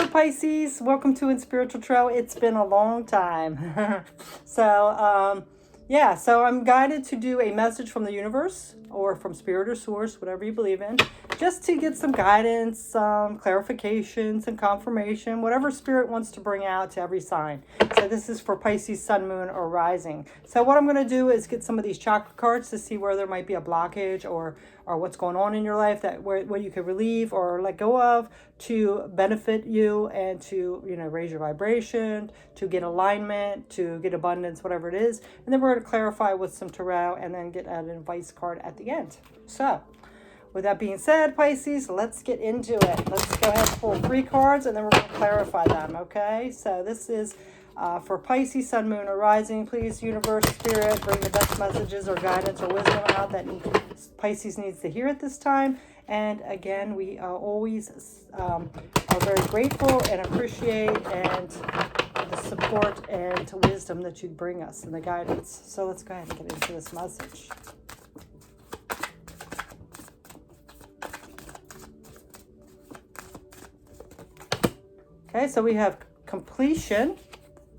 Hi Pisces, welcome to In Spiritual Trail. It's been a long time. So I'm guided to do a message from the universe or from spirit or source, whatever you believe in, just to get some guidance, some clarification, some confirmation, whatever spirit wants to bring out to every sign. So this is for Pisces, Sun, Moon, or Rising. So what I'm going to do is get some of these chakra cards to see where there might be a blockage or what's going on in your life that where you could relieve or let go of to benefit you and to raise your vibration, to get alignment, to get abundance, whatever it is. And then we're going to clarify with some tarot and then get an advice card at the end. So with that being said, Pisces, let's get into it. Let's go ahead and pull 3 cards and then we're going to clarify them, okay? So this is for Pisces, Sun, Moon, or Rising. Please, universe, spirit, bring the best messages or guidance or wisdom out that Pisces needs to hear at this time. And again, we always are very grateful and appreciate and the support and wisdom that you bring us and the guidance. So let's go ahead and get into this message. Okay, so we have completion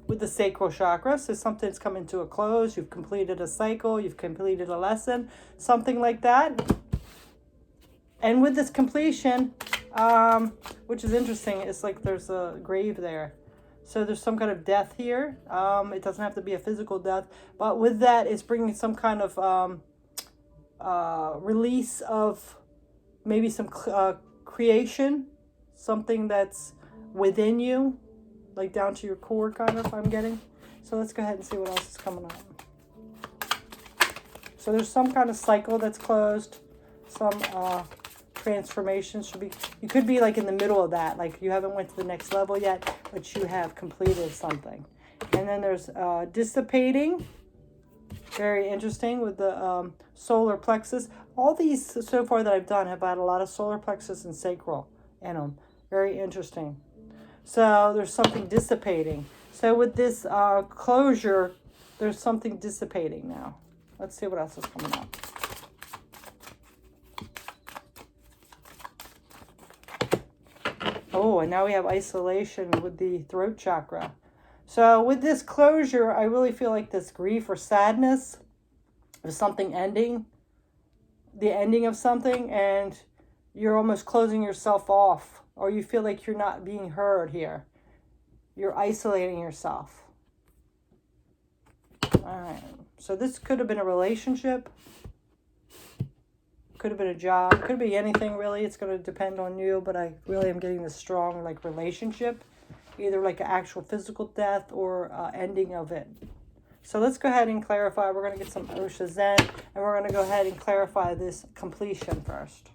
with the sacral chakra. So something's coming to a close. You've completed a cycle. You've completed a lesson. Something like that. And with this completion, which is interesting, it's like there's a grave there. So there's some kind of death here. It doesn't have to be a physical death. But with that, it's bringing some kind of release of maybe some creation. Something that's within you. Like down to your core, kind of, I'm getting. So let's go ahead and see what else is coming up. So there's some kind of cycle that's closed. Some transformation should be. You could be like in the middle of that. Like you haven't went to the next level yet, but you have completed something. And then there's dissipating. Very interesting with the solar plexus. All these so far that I've done have had a lot of solar plexus and sacral in them. Very interesting. So there's something dissipating. So with this closure, there's something dissipating now. Let's see what else is coming up. Oh, and now we have isolation with the throat chakra. So with this closure, I really feel like this grief or sadness of something ending, the ending of something, and you're almost closing yourself off. Or you feel like you're not being heard here. You're isolating yourself. All right. So this could have been a relationship. Could have been a job. Could be anything, really. It's going to depend on you. But I really am getting this strong, like, relationship. Either like an actual physical death or ending of it. So let's go ahead and clarify. We're going to get some Osha Zen. And we're going to go ahead and clarify this completion first.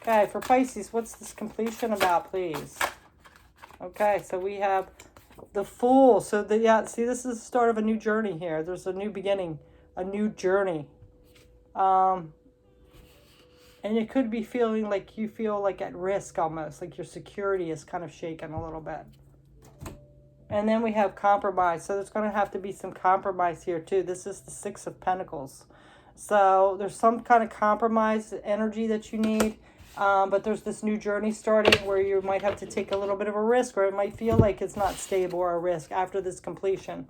Okay, for Pisces, what's this completion about, please? Okay, so we have the Fool. So, see, this is the start of a new journey here. There's a new beginning, a new journey. And it could be feeling like you feel like at risk almost, like your security is kind of shaken a little bit. And then we have compromise. So there's going to have to be some compromise here, too. This is the 6 of Pentacles. So there's some kind of compromise energy that you need. But there's this new journey starting where you might have to take a little bit of a risk, or it might feel like it's not stable or a risk after this completion.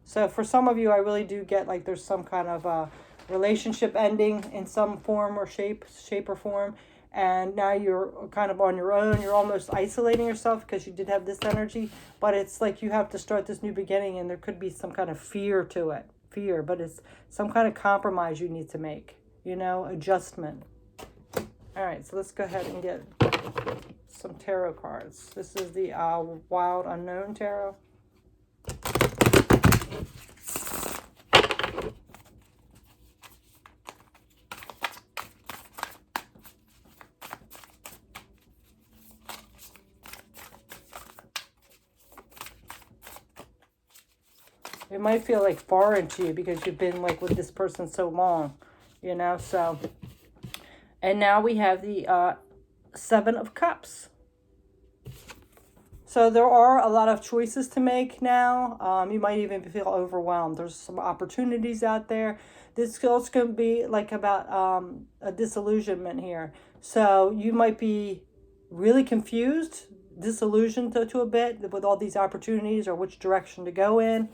So for some of you, I really do get like there's some kind of relationship ending in some form or shape or form. And now you're kind of on your own. You're almost isolating yourself because you did have this energy. But it's like you have to start this new beginning, and there could be some kind of fear to it. Fear, but it's some kind of compromise you need to make. Adjustment. All right, so let's go ahead and get some tarot cards. This is the Wild Unknown Tarot. It might feel like foreign to you because you've been like with this person so long, so... And now we have the 7 of Cups. So there are a lot of choices to make now. You might even feel overwhelmed. There's some opportunities out there. This also going to be like about a disillusionment here. So you might be really confused, disillusioned to a bit with all these opportunities or which direction to go in.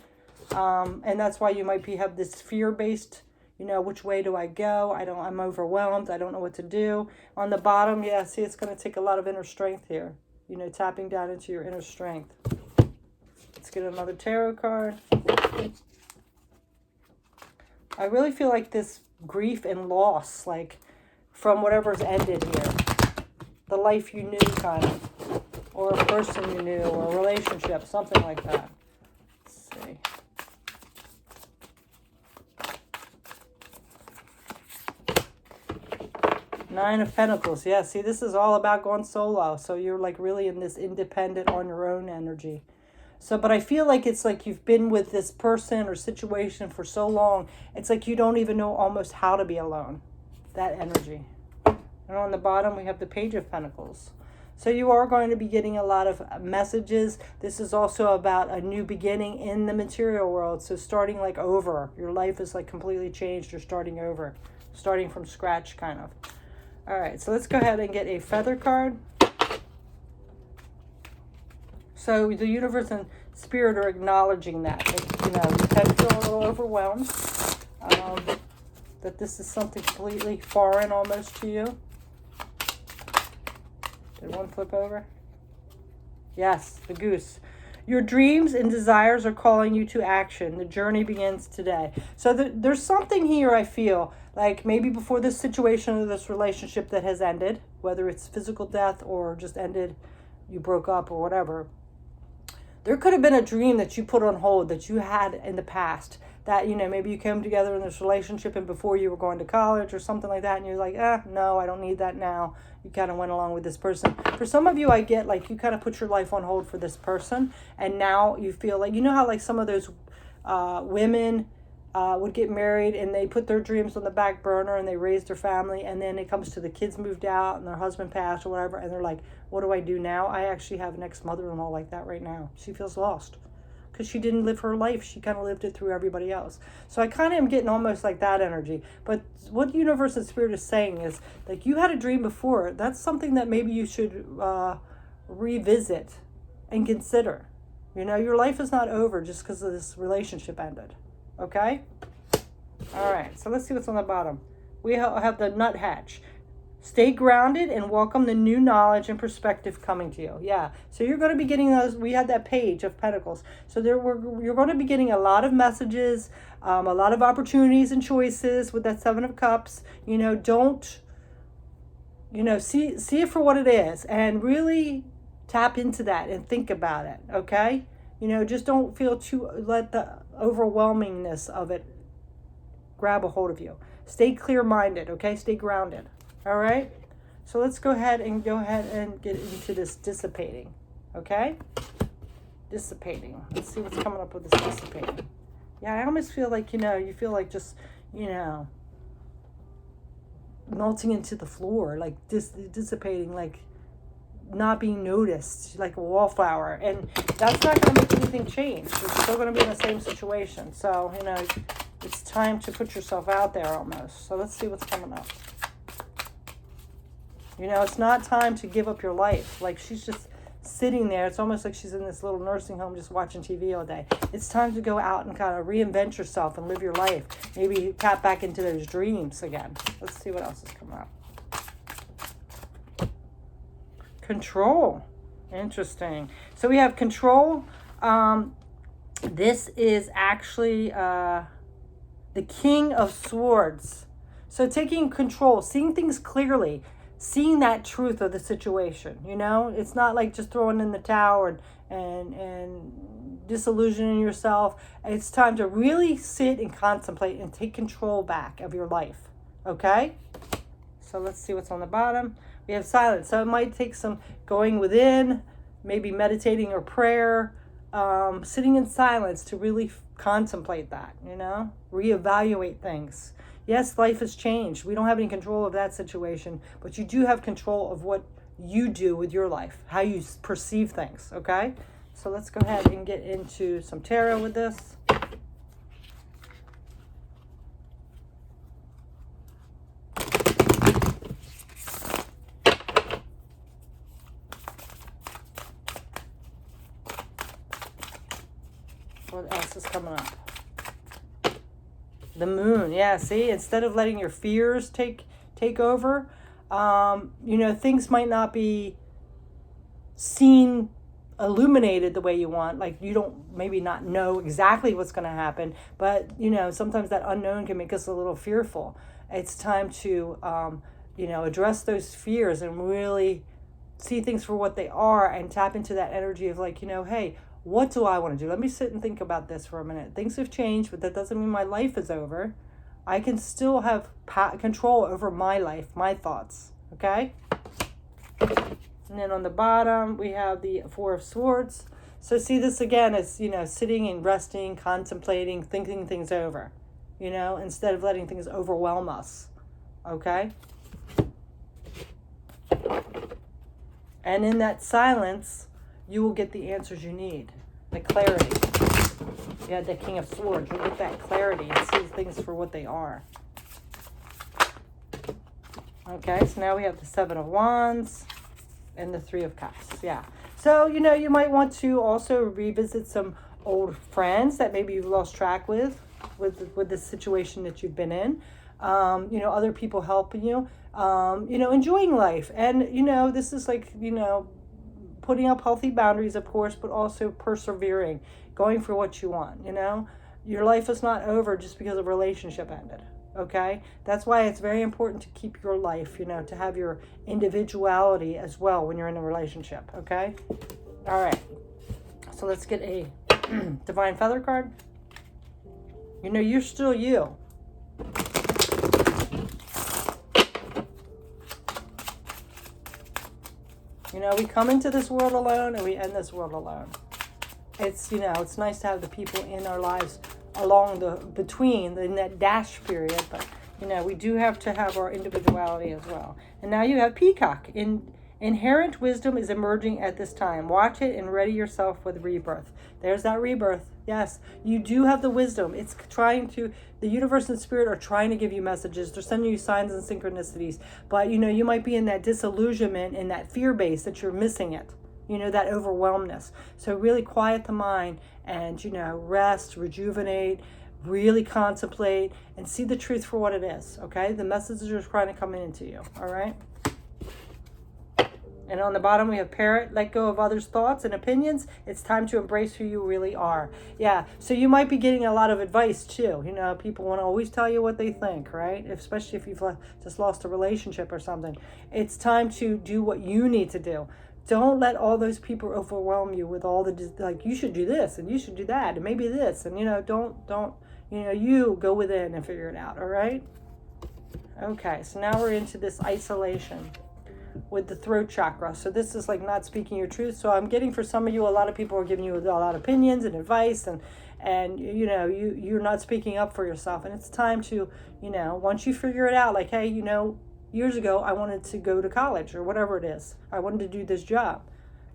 And that's why you might have this fear-based, which way do I go? I'm overwhelmed. I don't know what to do. On the bottom, yeah, see, it's going to take a lot of inner strength here. Tapping down into your inner strength. Let's get another tarot card. I really feel like this grief and loss, like from whatever's ended here. The life you knew, kind of. Or a person you knew, or a relationship, something like that. Let's see. Nine of Pentacles. Yeah, see, this is all about going solo. So you're like really in this independent on your own energy. So, but I feel like it's like you've been with this person or situation for so long. It's like you don't even know almost how to be alone. That energy. And on the bottom, we have the Page of Pentacles. So you are going to be getting a lot of messages. This is also about a new beginning in the material world. So starting like over. Your life is like completely changed. You're starting over. Starting from scratch, kind of. All right, so let's go ahead and get a feather card. So the universe and spirit are acknowledging that. You can feel a little overwhelmed. That this is something completely foreign almost to you. Did one flip over? Yes, the goose. Your dreams and desires are calling you to action. The journey begins today. So there's something here, I feel, like maybe before this situation or this relationship that has ended, whether it's physical death or just ended, you broke up or whatever. There could have been a dream that you put on hold that you had in the past that, maybe you came together in this relationship and before you were going to college or something like that. And you're like, no, I don't need that now. You kind of went along with this person. For some of you, I get like you kind of put your life on hold for this person. And now you feel like, how like some of those women would get married and they put their dreams on the back burner and they raise their family. And then it comes to the kids moved out and their husband passed or whatever. And they're like, what do I do now? I actually have an ex-mother-in-law like that right now. She feels lost because she didn't live her life. She kind of lived it through everybody else. So I kind of am getting almost like that energy. But what universe and spirit is saying is like you had a dream before. That's something that maybe you should revisit and consider. Your life is not over just because of this relationship ended. Okay? All right. So let's see what's on the bottom. We have the nuthatch. Stay grounded and welcome the new knowledge and perspective coming to you. Yeah. So you're going to be getting those. We had that Page of Pentacles. So you're going to be getting a lot of messages, a lot of opportunities and choices with that Seven of Cups. Don't, see it for what it is and really tap into that and think about it. Okay. Just don't let the overwhelmingness of it grab a hold of you. Stay clear-minded. Okay. Stay grounded. All right, so let's go ahead and get into this dissipating, okay? Dissipating. Let's see what's coming up with this dissipating. Yeah, I almost feel like, you feel like just, melting into the floor, like dissipating, like not being noticed, like a wallflower. And that's not going to make anything change. You're still going to be in the same situation. So, it's time to put yourself out there almost. So let's see what's coming up. It's not time to give up your life. Like she's just sitting there. It's almost like she's in this little nursing home just watching TV all day. It's time to go out and kind of reinvent yourself and live your life. Maybe tap back into those dreams again. Let's see what else is coming up. Control. Interesting. So we have control. This is actually the King of Swords. So taking control, seeing things clearly, seeing that truth of the situation, it's not like just throwing in the towel and disillusioning yourself. It's time to really sit and contemplate and take control back of your life. Okay? So let's see what's on the bottom. We have silence. So it might take some going within, maybe meditating or prayer, sitting in silence to really contemplate that, reevaluate things. Yes, life has changed. We don't have any control of that situation, but you do have control of what you do with your life, how you perceive things, okay? So let's go ahead and get into some tarot with this. What else is coming up? The moon. Yeah, see, instead of letting your fears take over, you know, things might not be seen illuminated the way you want. Like, you don't maybe not know exactly what's going to happen, but you know, sometimes that unknown can make us a little fearful. It's time to you know, address those fears and really see things for what they are and tap into that energy of like, you know, hey, what do I want to do? Let me sit and think about this for a minute. Things have changed, but that doesn't mean my life is over. I can still have control over my life, my thoughts, okay? And then on the bottom, we have the Four of Swords. So see, this again is, you know, sitting and resting, contemplating, thinking things over, you know, instead of letting things overwhelm us, okay? And in that silence, you will get the answers you need, the clarity. You had the King of Swords. You'll get that clarity and see things for what they are. Okay, so now we have the Seven of Wands and the Three of Cups. Yeah. So, you know, you might want to also revisit some old friends that maybe you've lost track with the situation that you've been in. You know, other people helping you. You know, enjoying life. And, you know, this is like, you know, putting up healthy boundaries, of course, but also persevering, going for what you want, you know. Your life is not over just because a relationship ended, okay? That's why it's very important to keep your life, you know, to have your individuality as well when you're in a relationship, okay? All right. So let's get a Divine Feather card. You know, you're still you. You know, we come into this world alone and we end this world alone. It's, you know, it's nice to have the people in our lives along the, between, in that dash period. But, you know, we do have to have our individuality as well. And now you have Peacock. Inherent wisdom is emerging at this time. Watch it and ready yourself with rebirth. There's that rebirth. Yes, you do have the wisdom. It's trying to, the universe and spirit are trying to give you messages. They're sending you signs and synchronicities. But, you know, you might be in that disillusionment and that fear base that you're missing it. You know, that overwhelmness. So really quiet the mind and, you know, rest, rejuvenate, really contemplate and see the truth for what it is. Okay? The messages are trying to come into you. All right? And on the bottom, we have Parrot. Let go of others' thoughts and opinions. It's time to embrace who you really are. Yeah, so you might be getting a lot of advice, too. You know, people want to always tell you what they think, right? Especially if you've just lost a relationship or something. It's time to do what you need to do. Don't let all those people overwhelm you with all the, like, you should do this, and you should do that, and maybe this. And, you know, don't, you know, you go within and figure it out, all right? Okay, so now we're into this isolation with the throat chakra. So this is like not speaking your truth. So I'm getting, for some of you, a lot of people are giving you a lot of opinions and advice, and you know, you're not speaking up for yourself. And it's time to, you know, once you figure it out, like, hey, you know, years ago I wanted to go to college or whatever it is, I wanted to do this job.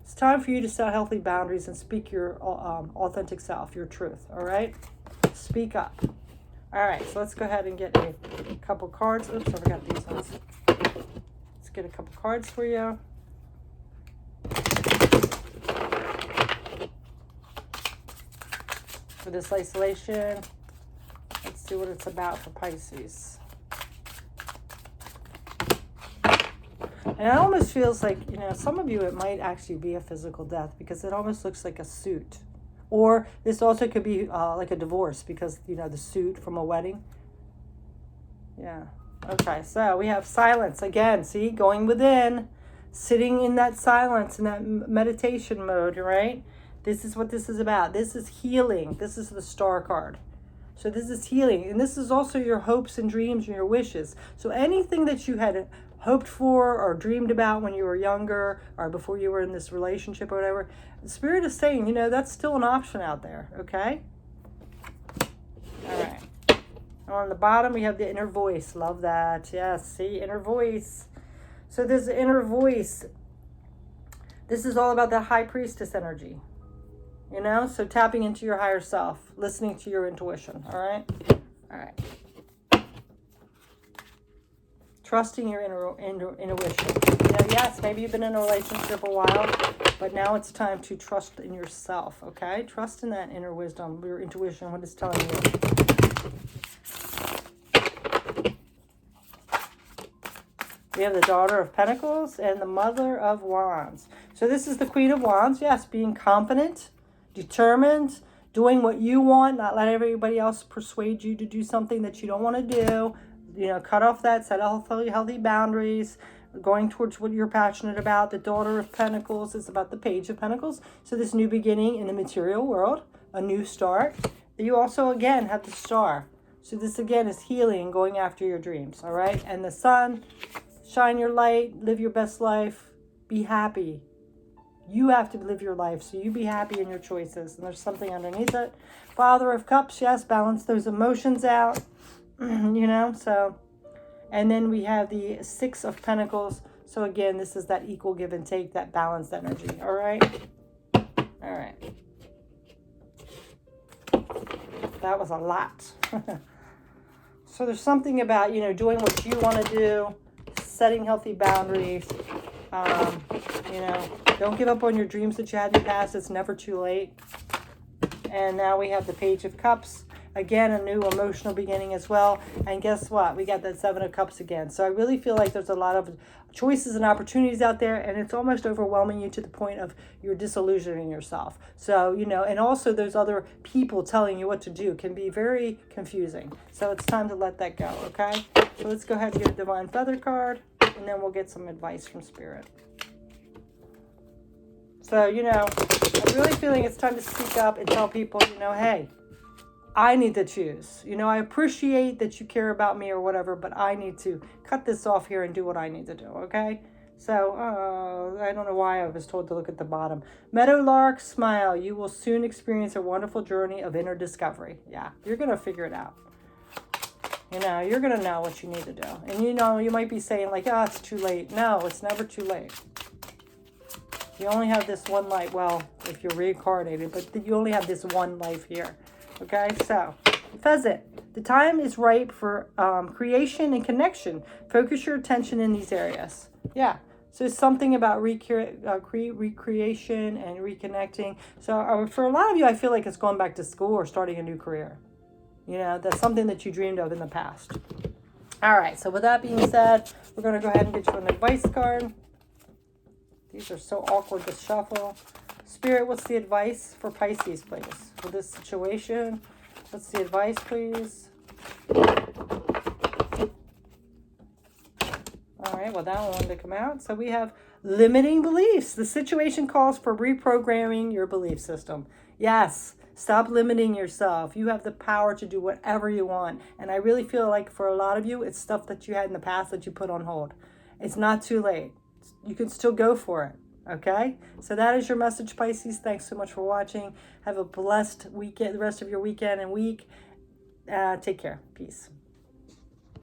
It's time for you to set healthy boundaries and speak your authentic self, your truth. All right, speak up. All right, so let's go ahead and get a couple cards. Oops, I forgot these ones. Get a couple cards for you. For this isolation, let's see what it's about for Pisces. And it almost feels like, you know, some of you, it might actually be a physical death because it almost looks like a suit. Or this also could be like a divorce because, you know, the suit from a wedding. Yeah. Okay, so we have silence again. See, going within, sitting in that silence, in that meditation mode, right? This is what this is about. This is healing. This is the Star card. So this is healing. And this is also your hopes and dreams and your wishes. So anything that you had hoped for or dreamed about when you were younger or before you were in this relationship or whatever, the Spirit is saying, you know, that's still an option out there, okay? All right. On the bottom, we have the inner voice. Love that. Yes, see, inner voice. So this inner voice, This is all about the high priestess energy. You know, so tapping into your higher self, listening to your intuition, all right? All right. Trusting your intuition. You know, yes, maybe you've been in a relationship a while, but now it's time to trust in yourself, okay? Trust in that inner wisdom, your intuition, what it's telling you. We have the Daughter of Pentacles and the Mother of Wands. So this is the Queen of Wands. Yes, being confident, determined, doing what you want, not let everybody else persuade you to do something that you don't want to do. You know, cut off that, set healthy boundaries, going towards what you're passionate about. The Daughter of Pentacles is about the Page of Pentacles. So this new beginning in the material world, a new start. You also, again, have the Star. So this, again, is healing, going after your dreams, all right? And the Sun, shine your light, live your best life, be happy. You have to live your life, so you be happy in your choices. And there's something underneath it. Father of Cups, yes, balance those emotions out. You know, so, and then we have the Six of Pentacles. So again, this is that equal give and take, that balanced energy. All right. All right. That was a lot. So there's something about, you know, doing what you want to do, setting healthy boundaries. You know, don't give up on your dreams that you had in the past. It's never too late. And now we have the Page of Cups. Again, a new emotional beginning as well. And guess what? We got that Seven of Cups again. So I really feel like there's a lot of choices and opportunities out there, and it's almost overwhelming you to the point of you're disillusioning yourself. So, you know, and also those other people telling you what to do can be very confusing. So it's time to let that go, okay? So let's go ahead and get a Divine Feather card, and then we'll get some advice from Spirit. So, you know, I'm really feeling it's time to speak up and tell people, you know, hey, I need to choose. You know, I appreciate that you care about me or whatever, but I need to cut this off here and do what I need to do, okay? So, I don't know why I was told to look at the bottom. Meadowlark, smile. You will soon experience a wonderful journey of inner discovery. Yeah, you're going to figure it out. You know, you're going to know what you need to do. And, you know, you might be saying, like, oh, it's too late. No, it's never too late. You only have this one life. Well, if you're reincarnated, but you only have this one life here. Okay, so, Pheasant. The time is ripe for creation and connection. Focus your attention in these areas. Yeah, so it's something about recreation and reconnecting. So for a lot of you, I feel like it's going back to school or starting a new career. You know, that's something that you dreamed of in the past. All right, so with that being said, we're going to go ahead and get you an advice card. These are so awkward to shuffle. Spirit, what's the advice for Pisces, please? For this situation, what's the advice, please? All right, well, that one wanted to come out. So we have limiting beliefs. The situation calls for reprogramming your belief system. Yes, stop limiting yourself. You have the power to do whatever you want. And I really feel like for a lot of you, it's stuff that you had in the past that you put on hold. It's not too late. You can still go for it. Okay, so that is your message, Pisces. Thanks so much for watching. Have a blessed weekend, the rest of your weekend and week. Take care. Peace.